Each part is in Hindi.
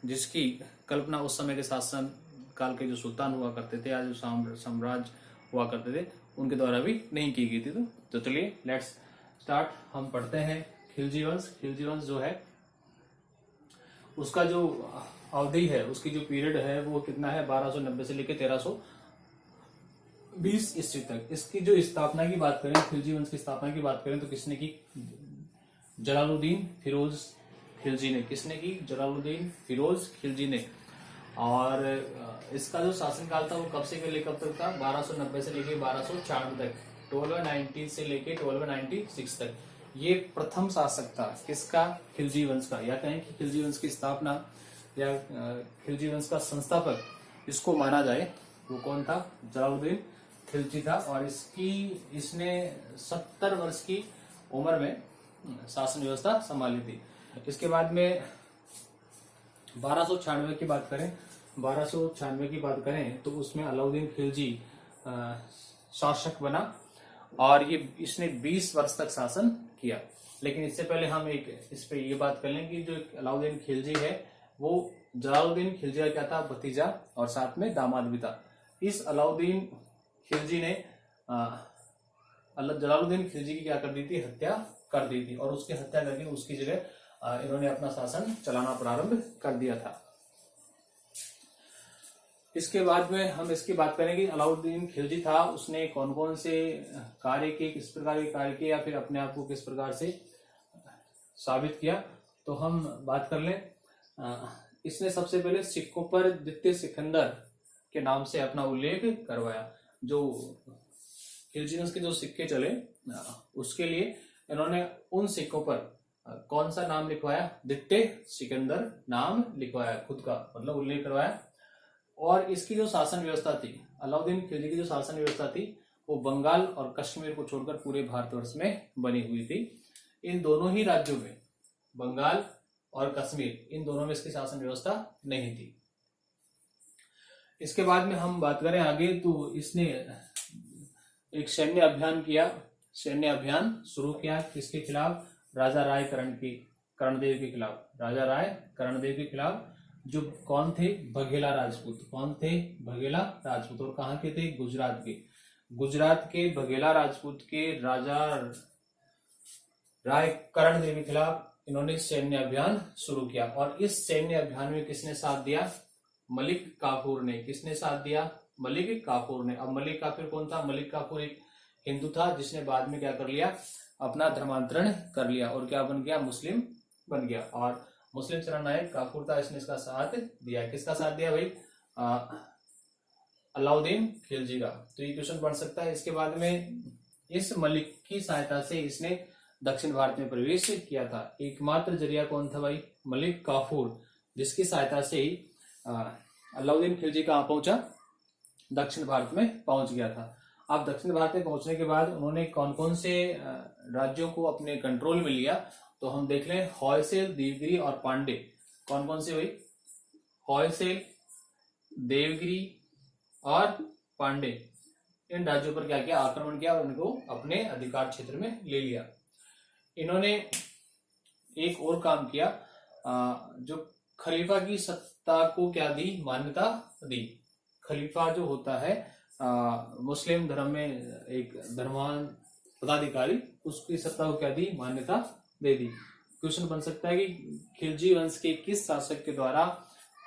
जिसकी कल्पना उस समय के शासन काल के जो सुल्तान हुआ करते थे या जो साम्राज्य हुआ करते थे उनके द्वारा भी नहीं की गई थी। तो चलिए लेट्स स्टार्ट। हम पढ़ते हैं खिलजी वंश। खिलजी वंश जो है उसका जो अवधि है, उसकी जो पीरियड है वो कितना है, 1290 से लेकर 1320 ईस्वी तक। इसकी जो स्थापना की बात करें, खिलजी वंश की स्थापना की बात करें तो किसने की? जलालुद्दीन फिरोज खिलजी ने। किसने की? जलालुद्दीन फिरोज खिलजी ने। और इसका जो शासनकाल था वो कब से लेकर कब तक था? 1290 से लेकर 1296 तक, 1290 से लेकर 1296 तक। ये प्रथम शासक था किसका? खिलजी वंश का। या कहें कि खिलजी वंश की स्थापना या खिलजी वंश का संस्थापक इसको माना जाए वो कौन था? जलालुद्दीन खिलजी था। और इसने 70 वर्ष की उम्र में शासन व्यवस्था संभाली थी। इसके बाद में 1296 की बात करें, 1296 की बात करें तो उसमें अलाउद्दीन खिलजी शासक बना और इसने 20 वर्ष तक शासन किया। लेकिन इससे पहले हम इस पे ये बात कर लें कि जो अलाउद्दीन खिलजी है वो जलालुद्दीन खिलजी का क्या था? भतीजा और साथ में दामाद भी था। इस अलाउद्दीन खिलजी ने जलालुद्दीन खिलजी की क्या कर दी थी? हत्या कर दी थी। और उसकी हत्या करके उसकी जगह इन्होंने अपना शासन चलाना प्रारंभ कर दिया था। इसके बाद में हम इसकी बात करेंगे अलाउद्दीन खिलजी था, उसने कौन कौन से कार्य किए, किस प्रकार के कार्य किए या फिर अपने आप को किस प्रकार से साबित किया। तो हम बात कर लें, इसने सबसे पहले सिक्कों पर द्वितीय सिकंदर के नाम से अपना उल्लेख करवाया। जो खिलजी वंश के जो सिक्के चले उसके लिए इन्होंने उन सिक्कों पर कौन सा नाम लिखवाया? द्वितीय सिकंदर नाम लिखवाया, खुद का मतलब उल्लेख करवाया। और इसकी जो शासन व्यवस्था थी, अलाउद्दीन खिलजी की जो शासन व्यवस्था थी वो बंगाल और कश्मीर को छोड़कर पूरे भारतवर्ष में बनी हुई थी। इन दोनों ही राज्यों में, बंगाल और कश्मीर, इन दोनों में इसकी शासन व्यवस्था नहीं थी। इसके बाद में हम बात करें आगे तो इसने एक सैन्य अभियान किया, सैन्य अभियान शुरू किया। किसके खिलाफ? राजा राय करणदेव के खिलाफ। राजा राय करणदेव के खिलाफ, जो कौन थे? बघेला राजपूत। कौन थे? बघेला राजपूत। और कहाँ के थे? गुजरात के। गुजरात के बघेला राजपूत के राजा राय करणदेव के खिलाफ इन्होंने सैन्य अभियान शुरू किया। और इस सैन्य अभियान में किसने साथ दिया? मलिक काफूर ने। किसने साथ दिया? मलिक काफूर ने। अब मलिक काफूर कौन था? मलिक काफूर एक हिंदू था जिसने बाद में क्या कर लिया? अपना धर्मांतरण कर लिया और क्या बन गया? मुस्लिम बन गया। और मुस्लिम सेनानायक काफूर था, इसने इसका साथ दिया। किसका साथ दिया भाई? अलाउद्दीन खिलजी का। तो ये क्वेश्चन बन सकता है। इसके बाद में इस मलिक की सहायता से इसने दक्षिण भारत में प्रवेश किया था। एकमात्र जरिया कौन था भाई? मलिक काफूर, जिसकी सहायता से ही अलाउद्दीन खिलजी कहाँ पहुंचा? दक्षिण भारत में पहुंच गया था। अब दक्षिण भारत में पहुंचने के बाद उन्होंने कौन कौन से राज्यों को अपने कंट्रोल में लिया तो हम देख लें। होयसेल, देवगिरी और पांडे। कौन कौन से भाई? होयसेल, देवगिरी और पांडे, इन राज्यों पर क्या किया? आक्रमण किया और उनको अपने अधिकार क्षेत्र में ले लिया। इन्होंने एक और काम किया, जो खलीफा की सत्ता को क्या दी? मान्यता दी। खलीफा जो होता है मुस्लिम धर्म में एक धर्मवान पदाधिकारी, उसकी सत्ता को क्या दी? मान्यता दे दी। क्वेश्चन बन सकता है कि खिलजी वंश के किस शासक के द्वारा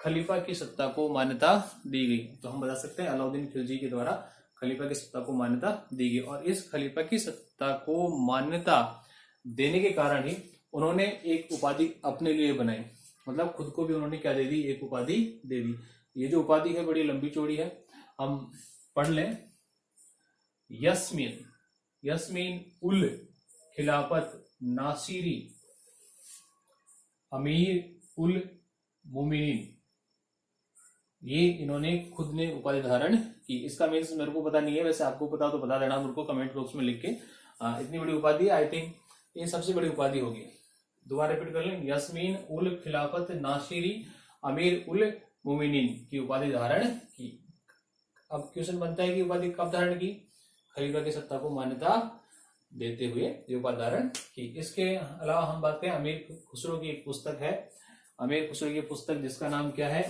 खलीफा की सत्ता को मान्यता दी गई? तो हम बता सकते हैं अलाउद्दीन खिलजी के द्वारा खलीफा की सत्ता को मान्यता दी गई। और इस खलीफा की सत्ता को मान्यता देने के कारण ही उन्होंने एक उपाधि अपने लिए बनाई, मतलब खुद को भी उन्होंने क्या दे दी? एक उपाधि दे दी। ये जो उपाधि है बड़ी लंबी चौड़ी है, हम पढ़ लें। यस्मीन उल खिलाफत नासिरी अमीर उल मोमिनीन, ये इन्होंने खुद ने उपाधि धारण की। इसका मीन्स मेरे को पता नहीं है, वैसे आपको पता तो बता देना मेरे को कमेंट बॉक्स में लिख के। इतनी बड़ी उपाधि, आई थिंक ये सबसे बड़ी उपाधि होगी। दोबारा रिपीट कर लें। यस्मीन उल खिलाफत नासिरी अमीर उल मोमिनीन की उपाधि धारण की। अब क्वेश्चन बनता है कि उपाधि कब धारण की? खलीफा की सत्ता को मान्यता देते हुए ये उपाधि धारण की। इसके अलावा हम बात करें, अमीर खुसरो की एक पुस्तक है अमीर खुसरो की पुस्तक जिसका नाम क्या है,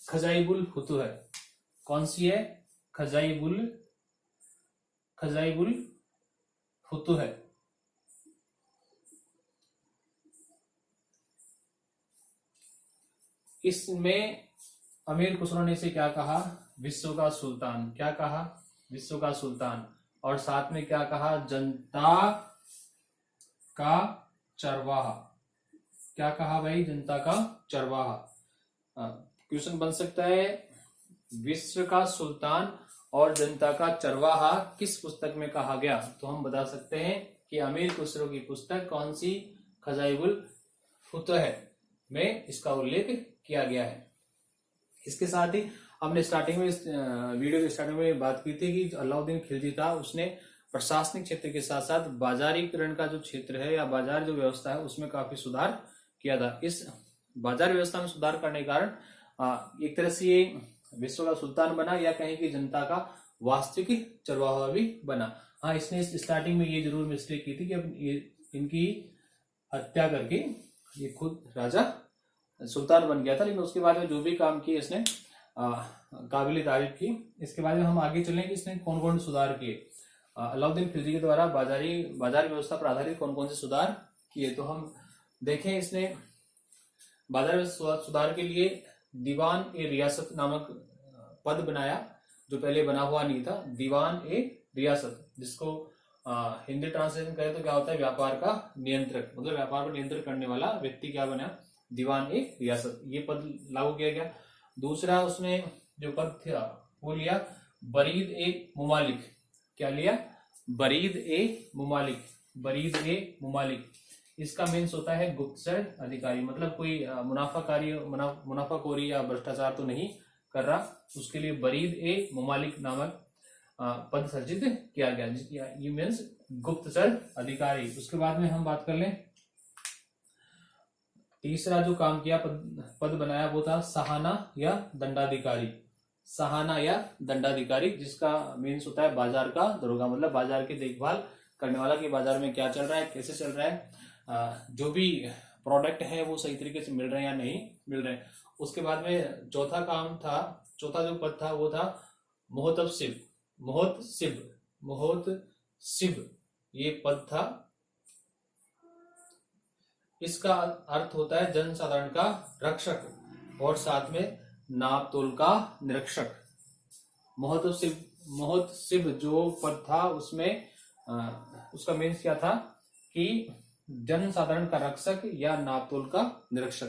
खजाइबुल फुतूहत। कौन सी है? खजाइबुल फुतूहत। इसमें अमीर खुसरो ने इसे क्या कहा? विश्व का सुल्तान। क्या कहा? विश्व का सुल्तान। और साथ में क्या कहा? जनता का चरवाहा। क्या कहा भाई? जनता का चरवाहा। क्वेश्चन बन सकता है, विश्व का सुल्तान और जनता का चरवाहा किस पुस्तक में कहा गया? तो हम बता सकते हैं कि अमीर खुसरो की पुस्तक कौन सी? खजाइबुल फुतूहत में इसका उल्लेख किया गया है। इसके साथ ही हमने स्टार्टिंग में, इस वीडियो के स्टार्टिंग में बात की थी कि अलाउद्दीन खिलजी था, उसने प्रशासनिक क्षेत्र के साथ साथ बाजारीकरण का जो क्षेत्र है या बाजार जो व्यवस्था है उसमें काफी सुधार किया था। इस बाजार व्यवस्था में सुधार करने के कारण एक तरह से ये विश्व का सुल्तान बना, या कहीं की जनता का वास्तविक चरवाहा भी बना। हाँ, इसने स्टार्टिंग में ये जरूर मिस्टेक की थी कि अब ये इनकी हत्या करके ये खुद राजा सुल्तान बन गया था, लेकिन उसके बाद में जो भी काम किए इसने काबिल तारीफ की। इसके बाद में हम आगे चलें कि इसने कौन कौन सुधार किए। अलाउद्दीन खिलजी के द्वारा बाजार व्यवस्था पर आधारित कौन कौन से सुधार किए, तो हम देखें। इसने बाजार व्यवस्था सुधार के लिए दीवान ए रियासत नामक पद बनाया, जो पहले बना हुआ नहीं था। दीवान ए रियासत, जिसको हिंदी ट्रांसलेशन करें तो क्या होता है? व्यापार का नियंत्रक, मतलब व्यापार को नियंत्रण करने वाला व्यक्ति क्या बना? दीवान ए रियासत। ये पद लागू किया गया। दूसरा, उसने जो पद था वो लिया बरीद ए मुमालिक। क्या लिया? बरीद ए मुमालिक। बरीद ए मुमालिक, इसका मीन्स होता है गुप्तचर अधिकारी, मतलब कोई मुनाफाखोरी या भ्रष्टाचार तो नहीं कर रहा, उसके लिए बरीद ए मुमालिक नामक पद सर्जित किया गया। ये मीन्स गुप्तचर अधिकारी। उसके बाद में हम बात कर लें, तीसरा जो काम किया, पद बनाया, वो था सहाना या दंडाधिकारी। सहाना या दंडाधिकारी, जिसका मीन्स होता है बाजार का दरोगा, मतलब बाजार की देखभाल करने वाला कि बाजार में क्या चल रहा है, कैसे चल रहा है, जो भी प्रोडक्ट है वो सही तरीके से मिल रहे हैं या नहीं मिल रहे हैं। उसके बाद में चौथा काम था, चौथा जो पद था वो था मोहतसिब। मोहतसिब ये पद था। इसका अर्थ होता है जनसाधारण का रक्षक और साथ में नाप तोल का निरीक्षक। मोहतसिब जो पद था उसमें उसका मीन्स क्या था कि जनसाधारण का रक्षक या नाप तोल का निरीक्षक।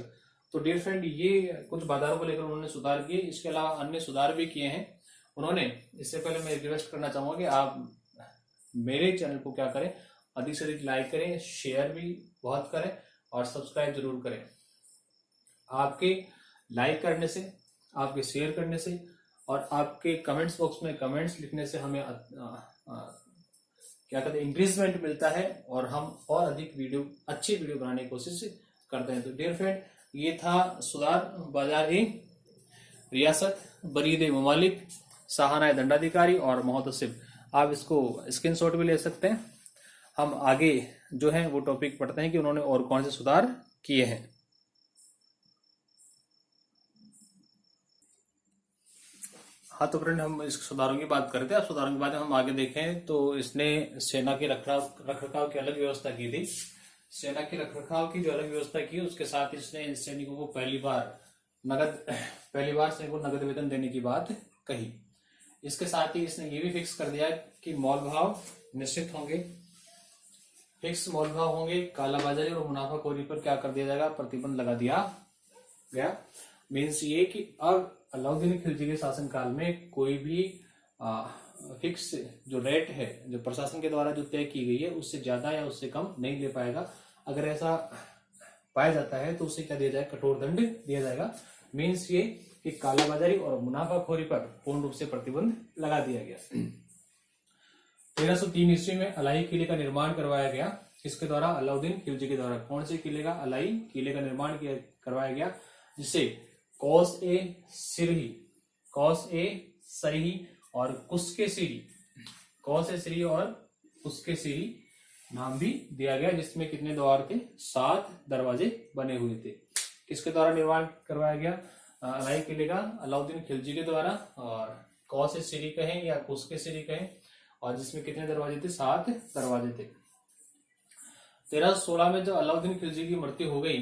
तो डियर फ्रेंड, ये कुछ बाजारों को लेकर उन्होंने सुधार किए। इसके अलावा अन्य सुधार भी किए हैं उन्होंने। इससे पहले मैं रिक्वेस्ट करना चाहूंगा कि आप मेरे चैनल को क्या करें, अधिक से अधिक लाइक करें, शेयर भी बहुत करें और सब्सक्राइब जरूर करें। आपके लाइक करने से, आपके शेयर करने से और आपके कमेंट्स बॉक्स में कमेंट्स लिखने से हमें क्या कहते हैं, इंक्रीजमेंट मिलता है और हम और अधिक अच्छी वीडियो बनाने की कोशिश करते हैं। तो डियर फ्रेंड, ये था सुधार बाजार ए रियासत, बरीद ए ममालिक, सहाना दंडाधिकारी और मोहतसिब। आप इसको स्क्रीनशॉट भी ले सकते हैं। हम आगे जो है वो टॉपिक पढ़ते हैं कि उन्होंने और कौन से सुधार किए हैं। हाँ, तो फ्रेंड, हम इस सुधारों की बात करते हैं। अब सुधारों के बाद हम आगे देखें तो इसने सेना के रखरखाव की अलग व्यवस्था की थी। सेना के रखरखाव की जो अलग व्यवस्था की, उसके साथ इसने सैनिकों को पहली बार सैनिकों को नगद वेतन देने की बात कही। इसके साथ ही इसने ये भी फिक्स कर दिया कि मोल भाव निश्चित होंगे, फिक्स मोल भाव होंगे। कालाबाजारी और मुनाफाखोरी पर क्या कर दिया जाएगा? प्रतिबंध लगा दिया गया। मीन्स ये कि अब अलाउद्दीन खिलजी के शासनकाल में कोई भी फिक्स जो रेट है, जो प्रशासन के द्वारा जो तय की गई है, उससे ज्यादा या उससे कम नहीं ले पाएगा। अगर ऐसा पाया जाता है तो उसे क्या दिया जाएगा? कठोर दंड दिया जाएगा। मीन्स ये कि कालाबाजारी और मुनाफाखोरी पर पूर्ण रूप से प्रतिबंध लगा दिया गया। 1303 ईस्वी में अलाई किले का निर्माण करवाया गया। किसके द्वारा? अलाउद्दीन खिलजी के द्वारा। कौन से किले का? अलाई किले का निर्माण करवाया गया, जिसे कौस ए सरही और कुस्के सिरी नाम भी दिया गया, जिसमें कितने द्वार थे? 7 दरवाजे बने हुए थे। किसके द्वारा निर्माण करवाया गया? अलाई किले का अलाउद्दीन खिलजी के द्वारा। और कौन से सीरी कहें या कुस के सीरी कहें, और जिसमें कितने दरवाजे थे? 7 दरवाजे थे। 1316 में जब अलाउद्दीन खिलजी की मृत्यु हो गई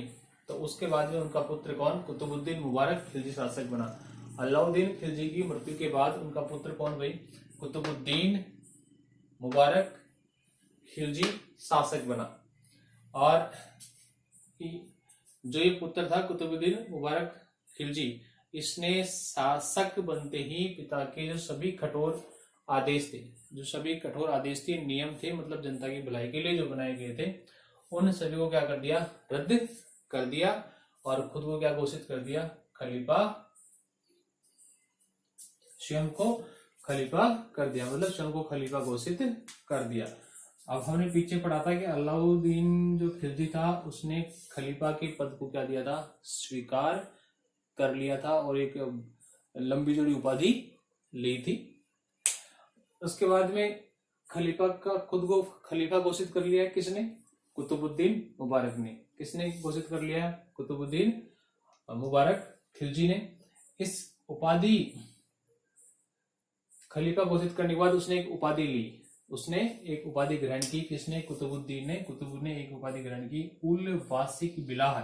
तो उसके बाद में उनका पुत्र कौन? कुतुबुद्दीन मुबारक खिलजी शासक बना। अलाउद्दीन खिलजी की मृत्यु के बाद उनका पुत्र कौन भाई? कुतुबुद्दीन मुबारक खिलजी शासक बना। और जो ये पुत्र था कुतुबुद्दीन मुबारक खिलजी, इसने शासक बनते ही पिता के जो सभी कठोर आदेश थे, जो सभी कठोर आदेश थे, नियम थे, मतलब जनता की भलाई के लिए जो बनाए गए थे, उन सभी को क्या कर दिया? रद्द कर दिया। और खुद को क्या घोषित कर दिया? खलीफा, स्वयं को खलीफा कर दिया, मतलब स्वयं को खलीफा घोषित कर दिया। अब हमने पीछे पढ़ा था कि अलाउद्दीन जो खिलजी था उसने खलीफा के पद को क्या दिया था? स्वीकार कर लिया था और एक लंबी जोड़ी उपाधि ली थी। उसके बाद में खलीफा का खुद को खलीफा घोषित कर लिया किसने? कुतुबुद्दीन मुबारक ने। किसने घोषित कर लिया? कुतुबुद्दीन मुबारक खिलजी ने। इस उपाधि खलीफा घोषित करने के बाद उसने एक उपाधि ली, उसने एक उपाधि ग्रहण की। किसने? कुतुबुद्दीन ने एक उपाधि ग्रहण की, उल वासिक बिलाह।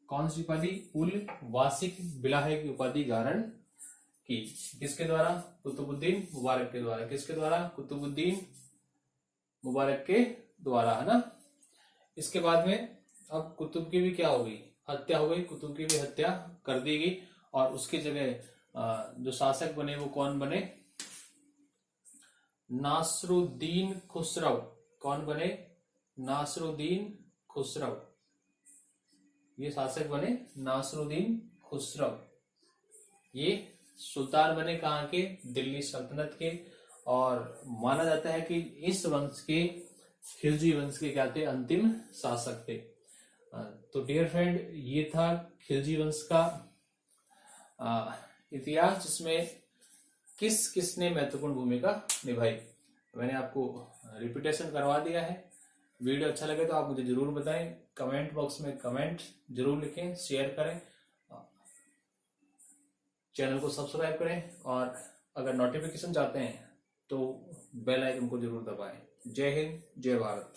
कौन सी उपाधि? उल वासिक बिलाह की उपाधि धारण की। किसके द्वारा? कुतुबुद्दीन मुबारक के द्वारा। किसके द्वारा? कुतुबुद्दीन मुबारक के द्वारा, है ना। इसके बाद में अब कुतुब की भी क्या हो गई? हत्या हो गई। कुतुब की भी हत्या कर दी गई और उसकी जगह जो शासक बने वो कौन बने? नासरुद्दीन खुसरो। कौन बने? नासरुद्दीन खुसरो। ये शासक बने नासरुद्दीन खुसरो। ये सुल्तान बने कहाँ के? दिल्ली सल्तनत के। और माना जाता है कि इस वंश के, खिलजी वंश के क्या थे? अंतिम शासक थे। तो डियर फ्रेंड, ये था खिलजी वंश का इतिहास, जिसमें किस किसने महत्वपूर्ण भूमिका निभाई। मैंने आपको रिपीटेशन करवा दिया है। वीडियो अच्छा लगे तो आप मुझे जरूर बताएं, कमेंट बॉक्स में कमेंट जरूर लिखें, शेयर करें, चैनल को सब्सक्राइब करें और अगर नोटिफिकेशन चाहते हैं तो बेल आइकन को जरूर दबाएं। जय हिंद, जय भारत।